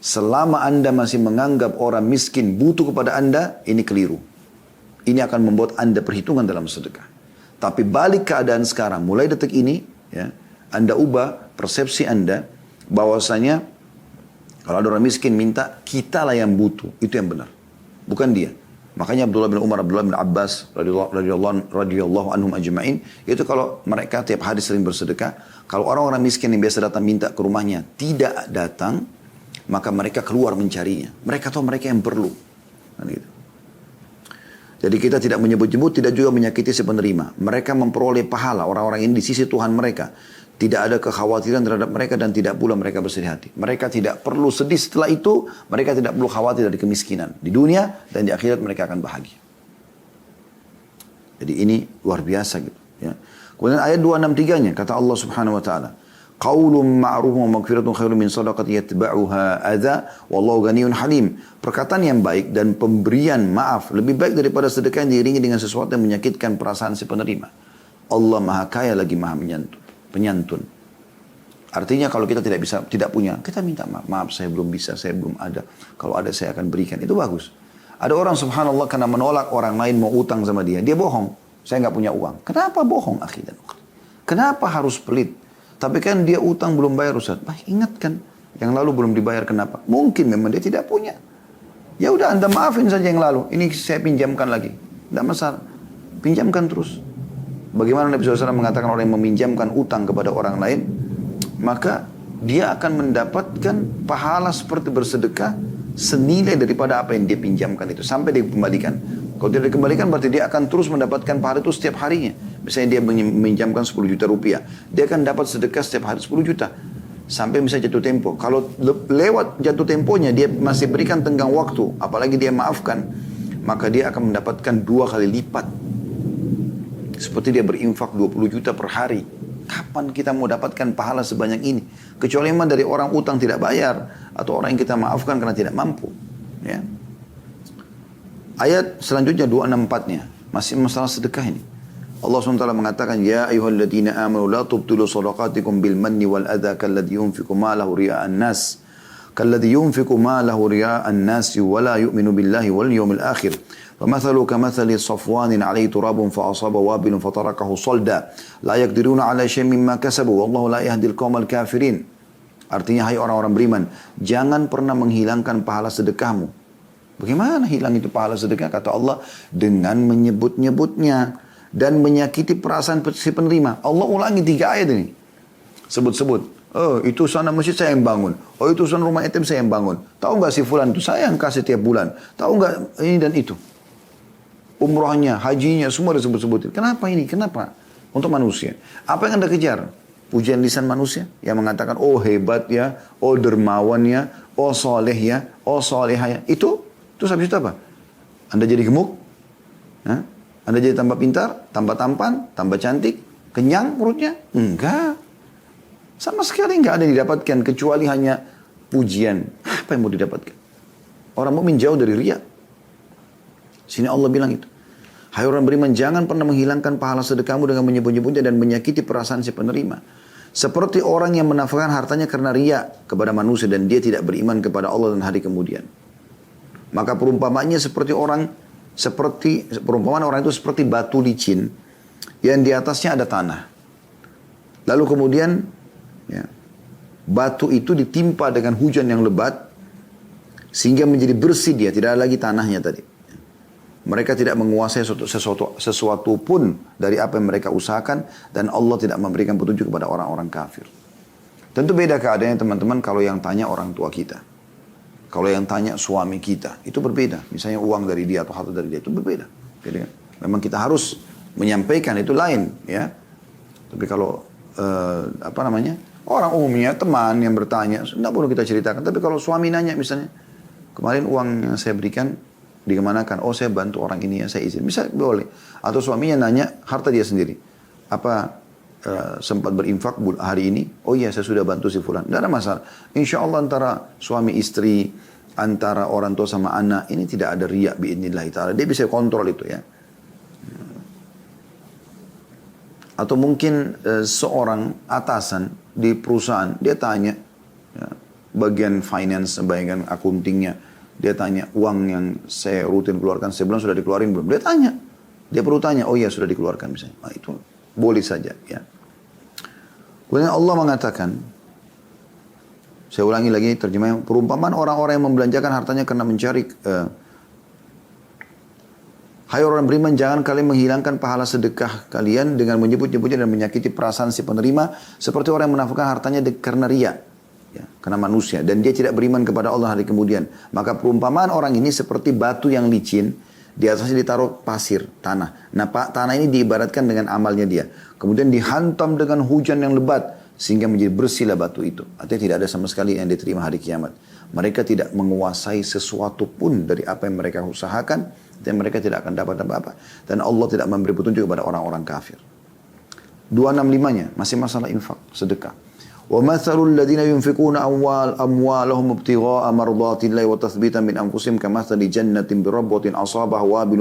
Selama anda masih menganggap orang miskin butuh kepada anda, ini keliru. Ini akan membuat anda perhitungan dalam sedekah. Tapi balik keadaan sekarang, mulai detik ini, ya, anda ubah persepsi anda, bahwasanya kalau ada orang miskin minta, kitalah yang butuh. Itu yang benar. Bukan dia. Makanya Abdullah bin Umar, Abdullah bin Abbas radhiyallahu anhum ajma'in, itu kalau mereka tiap hari sering bersedekah, kalau orang-orang miskin yang biasa datang minta ke rumahnya tidak datang, maka mereka keluar mencarinya. Mereka tahu mereka yang perlu. Kan gitu. Jadi kita tidak menyebut-nyebut, tidak juga menyakiti si penerima. Mereka memperoleh pahala orang-orang ini di sisi Tuhan mereka. Tidak ada kekhawatiran terhadap mereka dan tidak pula mereka bersedih hati. Mereka tidak perlu sedih setelah itu, mereka tidak perlu khawatir dari kemiskinan. Di dunia dan di akhirat mereka akan bahagia. Jadi ini luar biasa gitu. Ya. Kemudian ayat 263-nya, kata Allah subhanahu wa ta'ala. Qaulun ma'rufun wa maghfiratun khairun min sadaqati yatba'uha adza wallahu ghaniyyun halim. Perkataan yang baik dan pemberian maaf lebih baik daripada sedekah yang diiringi dengan sesuatu yang menyakitkan perasaan si penerima. Allah Maha Kaya lagi Maha Penyantun. Artinya kalau kita tidak punya, kita minta maaf. Maaf saya belum bisa, saya belum ada. Kalau ada saya akan berikan. Itu bagus. Ada orang subhanallah karena menolak orang lain mau utang sama dia. Dia bohong. Saya nggak punya uang. Kenapa bohong akhi dan ukhti? Kenapa harus pelit? Tapi kan dia utang belum bayar Ustaz. Ingatkan. Yang lalu belum dibayar kenapa? Mungkin memang dia tidak punya. Ya udah Anda maafin saja yang lalu. Ini saya pinjamkan lagi. Tidak masalah. Pinjamkan terus. Bagaimana Nabi SAW mengatakan orang yang meminjamkan utang kepada orang lain, maka dia akan mendapatkan pahala seperti bersedekah senilai daripada apa yang dia pinjamkan itu. Sampai dia kembalikan. Kalau tidak dikembalikan berarti dia akan terus mendapatkan pahala itu setiap harinya. Misalnya dia meminjamkan 10 juta rupiah. Dia akan dapat sedekah setiap hari 10 juta. Sampai misalnya jatuh tempo. Kalau lewat jatuh temponya dia masih berikan tenggang waktu. Apalagi dia maafkan. Maka dia akan mendapatkan 2 kali lipat. Seperti dia berinfak 20 juta per hari. Kapan kita mau dapatkan pahala sebanyak ini? Kecuali memang dari orang utang tidak bayar. Atau orang yang kita maafkan karena tidak mampu. Ya. Ayat selanjutnya 264-nya. Masih masalah sedekah ini. Allah SWT mengatakan, Ya ayuhalladzina amanu la tubtilu sadaqatikum bil manni wal adha kalladhi yunfiku ma'lahu riya'an nas. Kalladhi yunfiku ma'lahu riya'an nasi wa la yu'minu billahi wal yawmil akhir. فمثله كمثل صفوان عليه تراب فأصاب وابل فتركه صلدا لا يقدرون على شيء مما كسبوا والله لا يهدي القوم الكافرين. Artinya hai orang-orang beriman, jangan pernah menghilangkan pahala sedekahmu. Bagaimana hilang itu pahala sedekah? Kata Allah, dengan menyebut-nyebutnya dan menyakiti perasaan si penerima. Allah ulangi 3 ayat ini. Sebut-sebut. Oh, itu sana masjid saya yang bangun. Oh, itu sana rumah yatim saya yang bangun. Tahu nggak si fulan itu saya yang kasih tiap bulan. Tahu nggak ini dan itu. Umrohnya, hajinya, semua disebut-sebutin. Kenapa ini? Kenapa? Untuk manusia. Apa yang Anda kejar? Pujian lisan manusia yang mengatakan, oh hebat ya, oh dermawan ya, oh soleh ya, oh soleha ya. Itu habis itu apa? Anda jadi gemuk? Hah? Anda jadi tambah pintar, tambah tampan, tambah cantik, kenyang perutnya? Enggak. Sama sekali enggak ada yang didapatkan kecuali hanya pujian. Apa yang mau didapatkan? Orang mukmin jauh dari riya. Sini Allah bilang itu. Hai orang beriman, jangan pernah menghilangkan pahala sedekahmu dengan menyebut-nyebutnya dan menyakiti perasaan si penerima. Seperti orang yang menafkahkan hartanya karena riya kepada manusia dan dia tidak beriman kepada Allah dan hari kemudian. Maka perumpamannya perumpamaan orang itu seperti batu licin yang di atasnya ada tanah. Lalu kemudian ya, batu itu ditimpa dengan hujan yang lebat sehingga menjadi bersih dia, tidak ada lagi tanahnya tadi. Mereka tidak menguasai sesuatu pun dari apa yang mereka usahakan dan Allah tidak memberikan petunjuk kepada orang-orang kafir. Tentu beda keadaannya teman-teman kalau yang tanya orang tua kita. Kalau yang tanya suami kita, itu berbeda. Misalnya uang dari dia atau harta dari dia, itu berbeda. Jadi, memang kita harus menyampaikan, itu lain. Ya. Tapi kalau, orang umumnya, teman yang bertanya, tidak perlu kita ceritakan. Tapi kalau suami nanya misalnya, kemarin uang yang saya berikan, dikemanakan? Oh saya bantu orang ini ya, saya izin. Bisa boleh. Atau suaminya nanya harta dia sendiri. Apa sempat berinfak hari ini? Oh iya saya sudah bantu si fulan. Tidak ada masalah. Insya Allah antara suami istri, antara orang tua sama anak, ini tidak ada riya biidznillah ta'ala. Dia bisa kontrol itu ya. Atau mungkin seorang atasan di perusahaan, dia tanya ya, bagian finance, bagian akuntingnya. Dia tanya, uang yang saya rutin keluarkan sebulan sudah dikeluarin belum? Dia tanya. Dia perlu tanya, oh iya sudah dikeluarkan misalnya. Nah, itu boleh saja. Ya. Kemudian Allah mengatakan, saya ulangi lagi terjemahnya, perumpamaan orang-orang yang membelanjakan hartanya karena mencari. Hai orang beriman, jangan kalian menghilangkan pahala sedekah kalian dengan menyebut-nyebutnya dan menyakiti perasaan si penerima. Seperti orang yang menafkahkan hartanya karena riya. Ya. karena manusia. Dan dia tidak beriman kepada Allah hari kemudian. Maka perumpamaan orang ini seperti batu yang licin. Di atasnya ditaruh pasir, tanah. Nah tanah ini diibaratkan dengan amalnya dia. Kemudian dihantam dengan hujan yang lebat. Sehingga menjadi bersihlah batu itu. Artinya tidak ada sama sekali yang diterima hari kiamat. Mereka tidak menguasai sesuatu pun dari apa yang mereka usahakan. Dan mereka tidak akan dapat apa-apa. Dan Allah tidak memberi petunjuk kepada orang-orang kafir. 265-nya masih masalah infak, sedekah. وَمَثَلُ الَّذِينَ يُنْفِقُونَ أَمْوَالَهُمْ ابْتِغَاءَ مَرْضَاتِ اللَّهِ وَتَثْبِيتًا مِنْ أَنْفُسِهِمْ كَمَثَلِ جَنَّةٍ بِرَبْوَةٍ أَصَابَهَا وَابِلٌ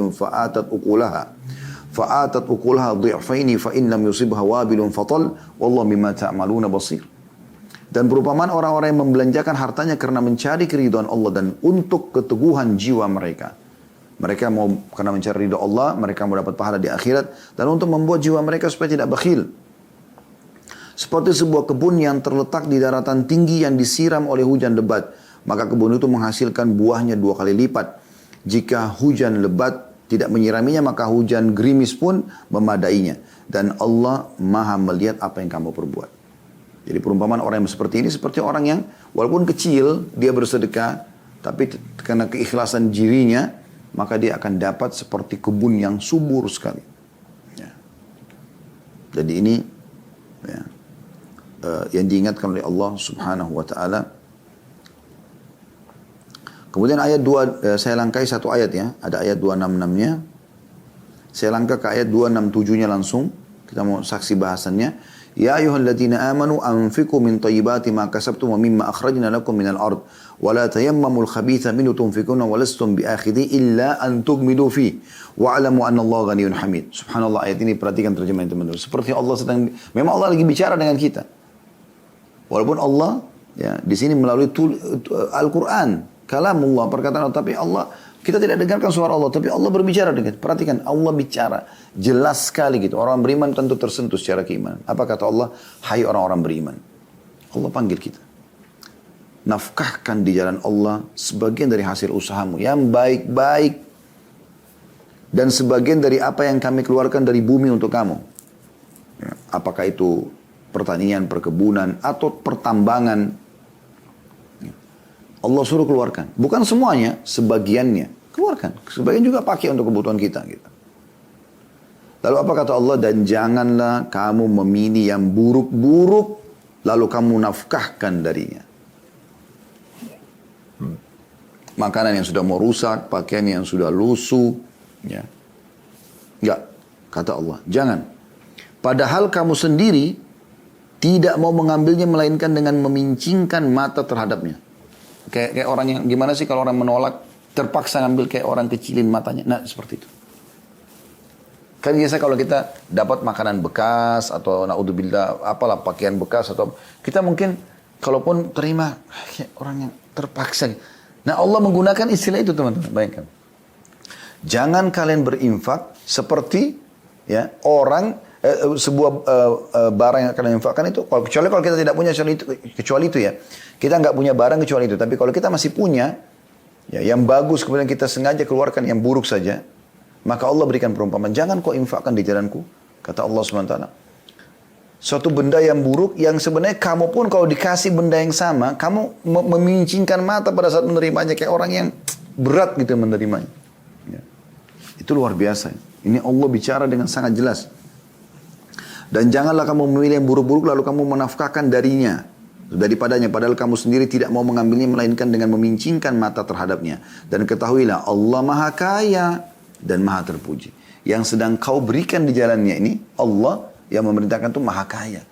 فَآتَتْ أُكُلَهَا ضِعْفَيْنِ فَإِنْ لَمْ يُصِبْهَا وَابِلٌ فَطَلْ وَاللَّهُ بِمَا تَعْمَلُونَ بَصِيرٌ. Dan perumpamaan orang-orang yang membelanjakan hartanya karena mencari keridhaan Allah dan untuk keteguhan jiwa mereka. Mereka mau karena mencari ridha Allah, mereka mau dapat pahala di akhirat dan untuk membuat jiwa mereka supaya tidak bakhil. Seperti sebuah kebun yang terletak di daratan tinggi yang disiram oleh hujan lebat. Maka kebun itu menghasilkan buahnya 2 kali lipat. Jika hujan lebat tidak menyiraminya, maka hujan gerimis pun memadainya. Dan Allah maha melihat apa yang kamu perbuat. Jadi perumpamaan orang yang seperti ini seperti orang yang walaupun kecil dia bersedekah. Tapi karena keikhlasan dirinya, maka dia akan dapat seperti kebun yang subur sekali. Ya. Jadi ini ya, yang diingatkan oleh Allah subhanahu wa ta'ala. Kemudian ayat 2, saya langkai satu ayat ya. Ada ayat 266-nya. Saya langkah ke ayat 267-nya langsung. Kita mau saksi bahasannya. Ya ayyuhalladzina amanu anfiqu min thayyibati ma kasabtum wa mimma akhrajna lakum minal ard. Wa la tayammamul khabitha minhu tunfikuna wa lastum biakhidhi illa an tughmidu fi. Wa'alamu anna Allah ghaniyun hamid. Subhanallah, ayat ini perhatikan terjemahan teman-teman. Seperti Allah sedang, memang Allah lagi bicara dengan kita. Walaupun Allah ya di sini melalui Al-Quran, kalamullah, perkataan Allah, tapi Allah kita tidak dengarkan suara Allah, tapi Allah berbicara dengan kita. Perhatikan, Allah bicara jelas sekali gitu. Orang beriman tentu tersentuh secara keimanan. Apa kata Allah? Hai orang-orang beriman. Allah panggil kita. Nafkahkan di jalan Allah sebagian dari hasil usahamu yang baik-baik dan sebagian dari apa yang kami keluarkan dari bumi untuk kamu. Ya, apakah itu pertanian, perkebunan, atau pertambangan. Allah suruh keluarkan. Bukan semuanya, sebagiannya. Keluarkan. Sebagian juga pakai untuk kebutuhan kita. Gitu. Lalu apa kata Allah? Dan janganlah kamu memilih yang buruk-buruk, lalu kamu nafkahkan darinya. Makanan yang sudah mau rusak, pakaian yang sudah lusuh. Ya. Enggak, kata Allah. Jangan. Padahal kamu sendiri tidak mau mengambilnya melainkan dengan memincingkan mata terhadapnya. Kayak orang yang gimana sih kalau orang menolak terpaksa ngambil kayak orang kecilin matanya. Nah seperti itu. Kan biasa kalau kita dapat makanan bekas atau naudzubillah apalah pakaian bekas atau kita mungkin kalaupun terima kayak orang yang terpaksa. Nah Allah menggunakan istilah itu teman-teman. Bayangkan. Jangan kalian berinfak seperti ya orang sebuah barang yang kalian infakkan itu, kecuali kalau kita tidak punya kecuali itu ya, kita nggak punya barang kecuali itu. Tapi kalau kita masih punya, ya yang bagus kemudian kita sengaja keluarkan yang buruk saja, maka Allah berikan perumpamaan. Jangan kau infakkan di jalanku, kata Allah SWT. Suatu benda yang buruk yang sebenarnya kamu pun kalau dikasih benda yang sama, kamu memincingkan mata pada saat menerimanya kayak orang yang berat gitu menerimanya. Ya. Itu luar biasa. Ini Allah bicara dengan sangat jelas. Dan janganlah kamu memilih yang buruk-buruk lalu kamu menafkahkan daripadanya. Padahal kamu sendiri tidak mau mengambilnya melainkan dengan memincingkan mata terhadapnya. Dan ketahuilah Allah maha kaya dan maha terpuji. Yang sedang kau berikan di jalannya ini, Allah yang memerintahkan itu maha kaya.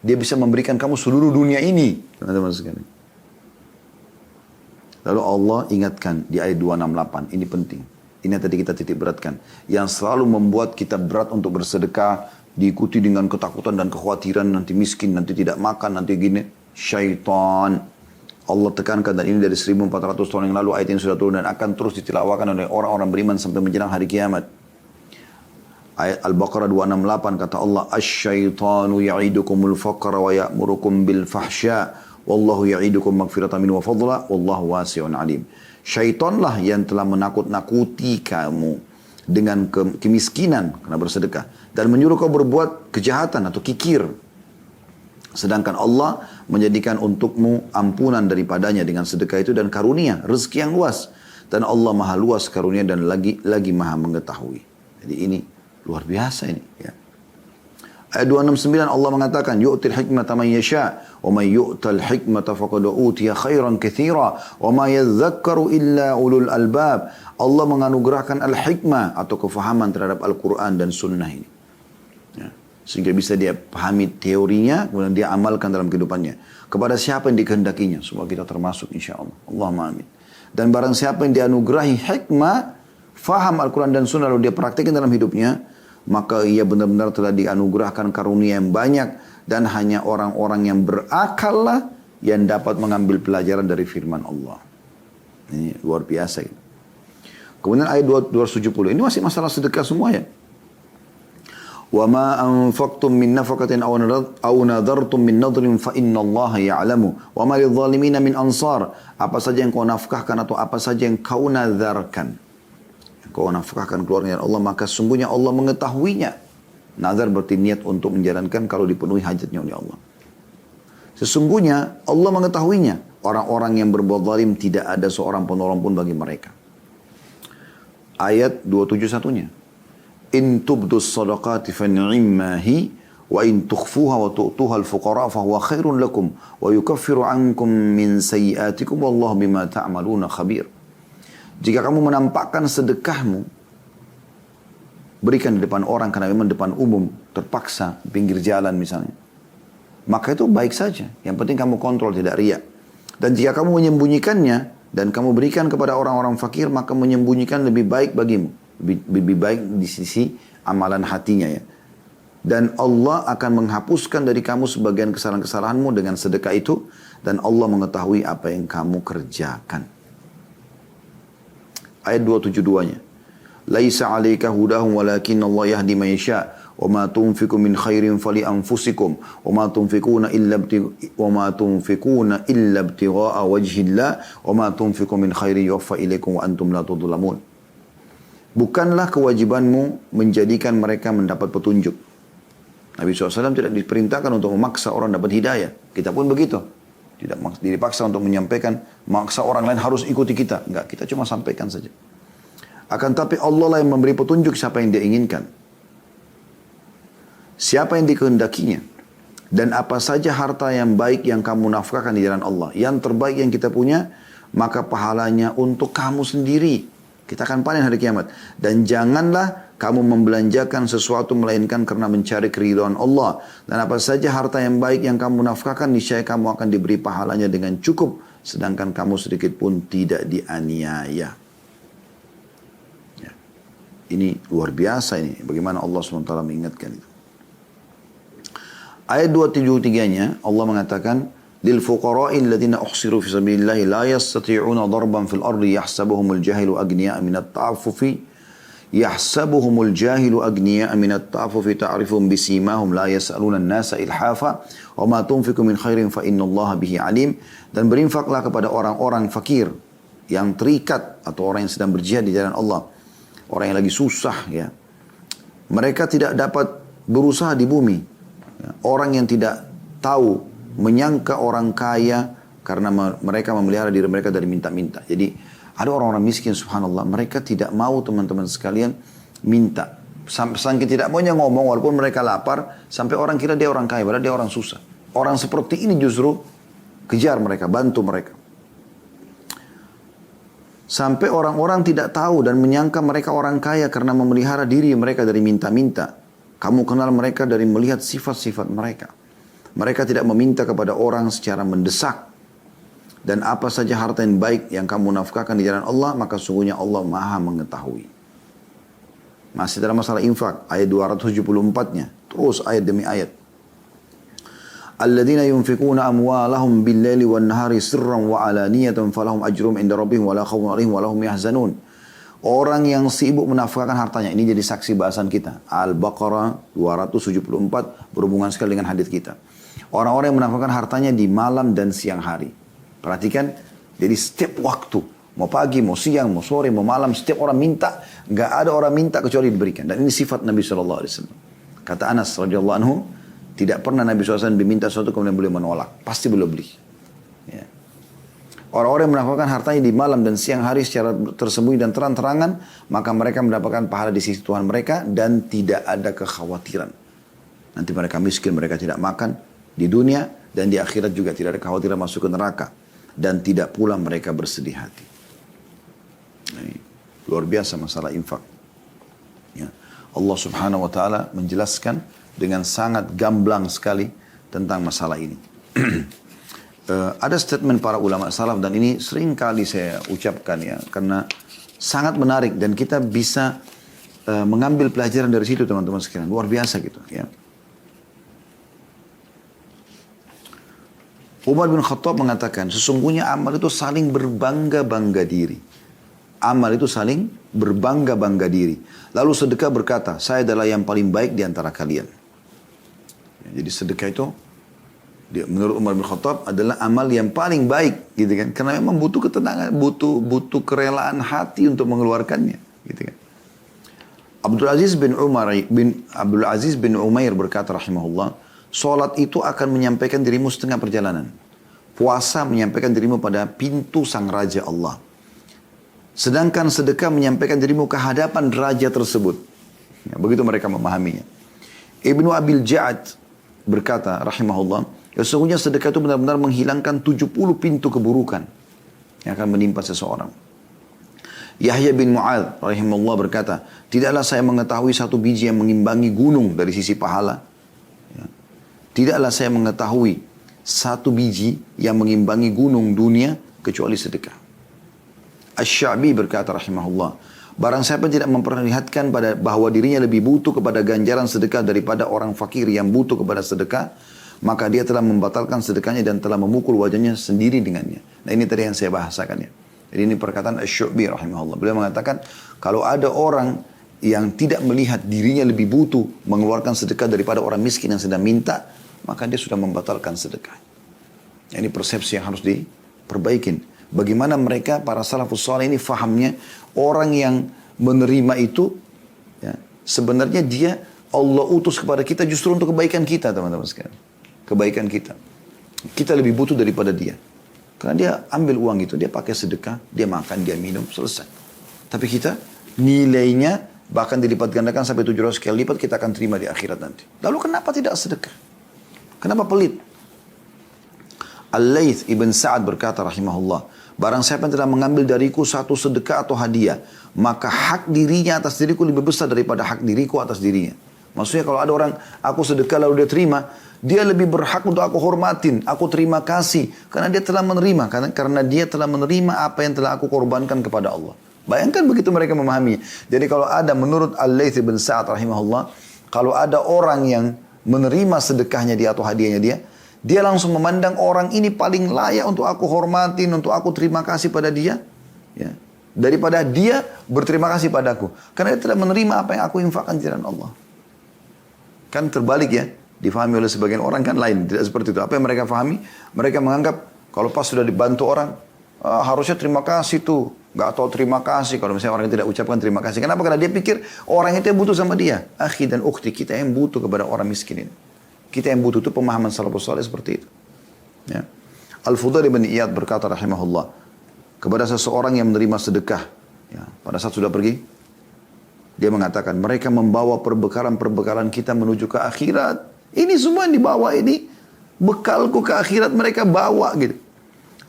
Dia bisa memberikan kamu seluruh dunia ini. Teman-teman sekalian. Lalu Allah ingatkan di ayat 268, ini penting. Ini yang tadi kita titik beratkan. Yang selalu membuat kita berat untuk bersedekah, diikuti dengan ketakutan dan kekhawatiran nanti miskin, nanti tidak makan, nanti gini. Syaitan. Allah tekankan dan ini dari 1400 tahun yang lalu ayat ini sudah turun dan akan terus ditilawakan oleh orang-orang beriman sampai menjelang hari kiamat. Ayat Al-Baqarah 268 kata Allah, Asy-syaitanu ya'idukumul faqra wa ya'murukum bil fahsya wallahu ya'idukum magfiratan minhu wa fadla wallahu wasi'un alim. Syaitanlah yang telah menakut-nakuti kamu dengan kemiskinan karena bersedekah dan menyuruh kau berbuat kejahatan atau kikir. Sedangkan Allah menjadikan untukmu ampunan daripadanya dengan sedekah itu dan karunia, rezeki yang luas. Dan Allah maha luas karunia dan lagi maha mengetahui. Jadi ini luar biasa ini. Ya. Ayat 269 Allah mengatakan, yu'til hikmata man yasha' wa man yu'tal hikmata faqad utiya khairan katsira wa ma yadhakkaru illa ulul albab. Allah menganugerahkan al-hikmah atau kefahaman terhadap Al-Quran dan sunnah ini. Ya. Sehingga bisa dia pahami teorinya, kemudian dia amalkan dalam kehidupannya. Kepada siapa yang dikehendakinya. Semoga kita termasuk insyaAllah. Allahumma amin. Dan barang siapa yang dianugerahi hikmah, faham Al-Quran dan sunnah lalu dia praktikkan dalam hidupnya, maka ia benar-benar telah dianugerahkan karunia yang banyak. Dan hanya orang-orang yang berakal lah yang dapat mengambil pelajaran dari firman Allah. Ini luar biasa. Gitu. Kemudian ayat 270. Ini masih masalah sedekah semua ya. Wa ma anfaqtum min nafaqatin aw nadartum min nadrin fa innallaha ya'lamu wa ma lidh-dhalimin min ansar. Apa saja yang kau nafkahkan atau apa saja yang kau nadarkan, kau nafkahkan keluarga Allah, maka sungguhnya Allah mengetahuinya. Nazar berarti niat untuk menjalankan kalau dipenuhi hajatnya oleh Allah. Sesungguhnya Allah mengetahuinya. Orang-orang yang berbuat zalim tidak ada seorang penolong pun bagi mereka. Ayat 271-nya. In tubdus sadaqati fa ni'mahi wa in tukhfuha wa tu'tuha al-fuqara fa huwa khairun lakum wa yukaffiru ankum min sayyi'atikum wallahu bima ta'maluna khabir. Jika kamu menampakkan sedekahmu, berikan di depan orang karena memang depan umum, terpaksa, pinggir jalan misalnya. Maka itu baik saja. Yang penting kamu kontrol, tidak riya. Dan jika kamu menyembunyikannya dan kamu berikan kepada orang-orang fakir, maka menyembunyikan lebih baik bagimu. Lebih baik di sisi amalan hatinya ya. Dan Allah akan menghapuskan dari kamu sebagian kesalahan-kesalahanmu dengan sedekah itu. Dan Allah mengetahui apa yang kamu kerjakan. Ayat 272-nya. Laisa 'alaika hudahum walakin Allah yahdi man yasha wa ma tunfiqu min khairin fali anfusikum wa ma tunfiquna illa ibtigha'a wajhillah wa ma tunfiqu min khairin yuwaffa ilaikum wa antum la tudlamun. Bukanlah kewajibanmu menjadikan mereka mendapat petunjuk. Nabi SAW tidak diperintahkan untuk memaksa orang dapat hidayah. Kita pun begitu. Tidak dipaksa untuk menyampaikan, maksa orang lain harus ikuti kita. Enggak, kita cuma sampaikan saja. Akan tapi Allah lah yang memberi petunjuk siapa yang dia inginkan. Siapa yang dikehendakinya. Dan apa saja harta yang baik yang kamu nafkahkan di jalan Allah. Yang terbaik yang kita punya, maka pahalanya untuk kamu sendiri. Kita akan panen hari kiamat. Dan janganlah kamu membelanjakan sesuatu melainkan karena mencari keridhaan Allah. Dan apa saja harta yang baik yang kamu nafkahkan, niscaya kamu akan diberi pahalanya dengan cukup. Sedangkan kamu sedikit pun tidak dianiaya. Ya. Ini luar biasa ini. Bagaimana Allah SWT mengingatkan itu. Ayat 273-nya Allah mengatakan, للفقراء الذين أحصروا في سبيل الله لا يستطيعون ضربا في الأرض يحسبهم الجاهل أغنياء من التعفف تعرفهم بسيماهم لا يسألون الناس إلحافا وما تنفق من خير فإن الله به عليم. Dan berinfaklah kepada orang-orang fakir yang terikat atau orang yang sedang berjihad di jalan Allah, orang yang lagi susah ya. Mereka tidak dapat berusaha di bumi ya. Orang yang tidak tahu menyangka orang kaya karena mereka memelihara diri mereka dari minta-minta. Jadi ada orang-orang miskin subhanallah, mereka tidak mau teman-teman sekalian minta. Saking tidak maunya ngomong walaupun mereka lapar, sampai orang kira dia orang kaya, padahal dia orang susah. Orang seperti ini justru kejar mereka, bantu mereka. Sampai orang-orang tidak tahu dan menyangka mereka orang kaya karena memelihara diri mereka dari minta-minta. Kamu kenal mereka dari melihat sifat-sifat mereka. Mereka tidak meminta kepada orang secara mendesak. Dan apa saja harta yang baik yang kamu nafkahkan di jalan Allah, maka sungguhnya Allah maha mengetahui. Masih dalam masalah infak, ayat 274-nya. Terus ayat demi ayat. Alladzina yunfikuna amwalahum bil-laili wan-nahari sirran wa alaniyatan falahum ajrum inda rabbihim wa la khawfun 'alaihim wa lahum yahzanun. Orang yang sibuk menafkahkan hartanya. Ini jadi saksi bahasan kita. Al-Baqarah 274 berhubungan sekali dengan hadis kita. Orang-orang yang menafkahkan hartanya di malam dan siang hari. Perhatikan, jadi setiap waktu, mau pagi, mau siang, mau sore, mau malam, setiap orang minta, nggak ada orang minta kecuali diberikan. Dan ini sifat Nabi SAW. Kata Anas radhiyallahu anhu, Tidak pernah Nabi SAW diminta sesuatu kemudian beliau menolak. Pasti beliau beli. Ya. Orang-orang yang menafkahkan hartanya di malam dan siang hari secara tersembunyi dan terang-terangan, maka mereka mendapatkan pahala di sisi Tuhan mereka dan tidak ada kekhawatiran. Nanti mereka miskin, mereka tidak makan di dunia dan di akhirat juga tidak ada kekhawatiran masuk ke neraka. Dan tidak pula mereka bersedih hati. Ini luar biasa masalah infak. Ya. Allah Subhanahu wa taala menjelaskan dengan sangat gamblang sekali tentang masalah ini. Ada statement para ulama salaf dan ini sering kali saya ucapkan ya, karena sangat menarik dan kita bisa mengambil pelajaran dari situ teman-teman sekalian. Luar biasa gitu ya. Umar bin Khattab mengatakan, sesungguhnya amal itu saling berbangga-bangga diri. Amal itu saling berbangga-bangga diri. Lalu sedekah berkata, saya adalah yang paling baik di antara kalian. Jadi sedekah itu menurut Umar bin Khattab adalah amal yang paling baik, gitu kan? Karena memang butuh ketenangan, butuh kerelaan hati untuk mengeluarkannya, gitu kan? Abdul Aziz bin Umair berkata rahimahullah, salat itu akan menyampaikan dirimu setengah perjalanan. Puasa menyampaikan dirimu pada pintu sang raja Allah. Sedangkan sedekah menyampaikan dirimu ke hadapan raja tersebut. Ya, begitu mereka memahaminya. Ibnu Abil Ja'ad berkata rahimahullah, sesungguhnya sedekah itu benar-benar menghilangkan 70 pintu keburukan yang akan menimpa seseorang. Yahya bin Mu'adz rahimahullah berkata, tidaklah saya mengetahui satu biji yang mengimbangi gunung dari sisi pahala. Ya. Tidaklah saya mengetahui satu biji yang mengimbangi gunung dunia kecuali sedekah. Asy-Sya'bi berkata rahimahullah, barang siapa tidak memperlihatkan bahwa dirinya lebih butuh kepada ganjaran sedekah daripada orang fakir yang butuh kepada sedekah, maka dia telah membatalkan sedekahnya dan telah memukul wajahnya sendiri dengannya. Nah ini tadi yang saya bahasakan ya. Jadi ini perkataan Asy-Syu'bi rahimahullah. Beliau mengatakan, kalau ada orang yang tidak melihat dirinya lebih butuh mengeluarkan sedekah daripada orang miskin yang sedang minta, maka dia sudah membatalkan sedekah. Nah, ini persepsi yang harus diperbaikin. Bagaimana mereka, para salafus saleh ini fahamnya, orang yang menerima itu, ya, sebenarnya dia Allah utus kepada kita justru untuk kebaikan kita, teman-teman sekalian. Kebaikan kita. Kita lebih butuh daripada dia. Karena dia ambil uang itu, dia pakai sedekah, dia makan, dia minum, selesai. Tapi kita, nilainya bahkan dilipat gandakan sampai 700 kali lipat, kita akan terima di akhirat nanti. Lalu kenapa tidak sedekah? Kenapa pelit? Al-Layth ibn Sa'ad berkata rahimahullah, barang siapa yang telah mengambil dariku satu sedekah atau hadiah, maka hak dirinya atas diriku lebih besar daripada hak diriku atas dirinya. Maksudnya kalau ada orang, aku sedekah lalu dia terima, dia lebih berhak untuk aku hormatin, aku terima kasih. Karena dia telah menerima, karena dia telah menerima apa yang telah aku korbankan kepada Allah. Bayangkan begitu mereka memahami. Jadi kalau ada menurut Al-Layth bin Sa'ad rahimahullah, kalau ada orang yang menerima sedekahnya dia atau hadiahnya dia langsung memandang orang ini paling layak untuk aku hormatin, untuk aku terima kasih pada dia. Ya. Daripada dia berterima kasih padaku. Karena dia telah menerima apa yang aku infakkan di jalan Allah. Kan terbalik ya. Difahami oleh sebagian orang kan lain. Tidak seperti itu. Apa yang mereka fahami? Mereka menganggap kalau pas sudah dibantu orang, harusnya terima kasih tuh. Gak tahu terima kasih. Kalau misalnya orang yang tidak ucapkan terima kasih. Kenapa? Karena dia pikir orang itu yang butuh sama dia. Akhi dan ukhti, kita yang butuh kepada orang miskin ini. Kita yang butuh itu pemahaman salafus saleh seperti itu. Ya. Al-Fudail bin Iyad berkata rahimahullah, kepada seseorang yang menerima sedekah, ya, pada saat sudah pergi, dia mengatakan, mereka membawa perbekalan-perbekalan kita menuju ke akhirat. Ini semua yang dibawa ini, bekalku ke akhirat mereka bawa gitu.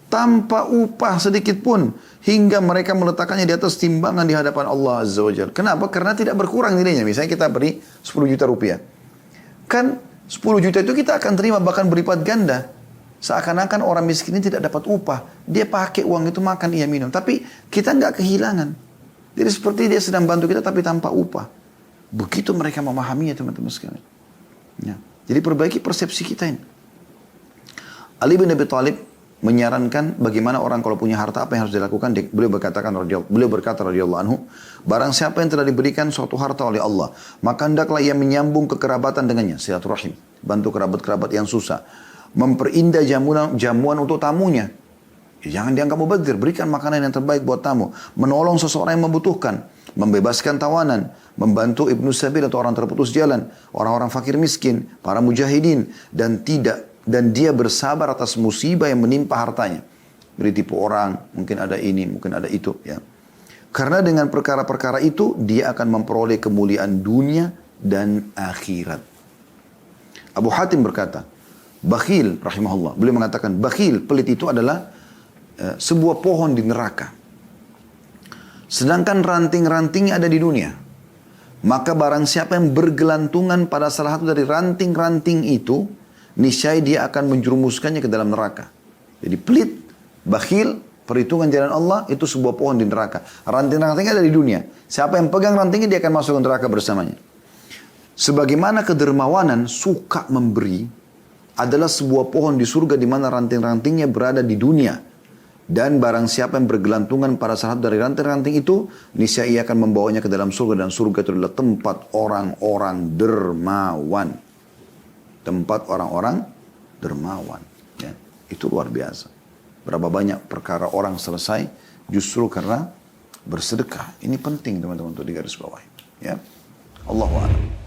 Tanpa upah sedikit pun, hingga mereka meletakkannya di atas timbangan di hadapan Allah Azza wa Jalla. Kenapa? Karena tidak berkurang nilainya. Misalnya kita beri 10 juta rupiah. Kan 10 juta itu kita akan terima bahkan berlipat ganda. Seakan-akan orang miskin ini tidak dapat upah. Dia pakai uang itu makan, ia minum. Tapi kita nggak kehilangan. Jadi seperti dia sedang bantu kita tapi tanpa upah. Begitu mereka memahaminya teman-teman sekalian. Ya. Jadi perbaiki persepsi kita ini. Ali bin Abi Thalib menyarankan bagaimana orang kalau punya harta apa yang harus dilakukan. Beliau berkata radhiyallahu anhu, barang siapa yang telah diberikan suatu harta oleh Allah, maka hendaklah ia menyambung kekerabatan dengannya, silaturahim, bantu kerabat-kerabat yang susah, memperindah jamuan untuk tamunya. Jangan dianggap mubadzir, berikan makanan yang terbaik buat tamu, menolong seseorang yang membutuhkan, membebaskan tawanan, membantu Ibnu Sabil atau orang terputus jalan, orang-orang fakir miskin, para mujahidin, dan dia bersabar atas musibah yang menimpa hartanya. Beri tipu orang, mungkin ada ini, mungkin ada itu. Ya. Karena dengan perkara-perkara itu, dia akan memperoleh kemuliaan dunia dan akhirat. Abu Hatim berkata, bakhil, rahimahullah, beliau mengatakan, bakhil, pelit itu adalah sebuah pohon di neraka. Sedangkan ranting-rantingnya ada di dunia. Maka barang siapa yang bergelantungan pada salah satu dari ranting-ranting itu, niscaya dia akan menjerumuskannya ke dalam neraka. Jadi pelit, bakhil, perhitungan jalan Allah itu sebuah pohon di neraka. Ranting-rantingnya ada di dunia. Siapa yang pegang rantingnya dia akan masuk ke neraka bersamanya. Sebagaimana kedermawanan suka memberi adalah sebuah pohon di surga di mana ranting-rantingnya berada di dunia. Dan barang siapa yang bergelantungan pada salah satu dari ranting-ranting itu, niscaya ia akan membawanya ke dalam surga, dan surga itu adalah tempat orang-orang dermawan. Tempat orang-orang dermawan. Ya, itu luar biasa. Berapa banyak perkara orang selesai justru karena bersedekah. Ini penting teman-teman untuk digarisbawahi. Ya, Allahu a'lam.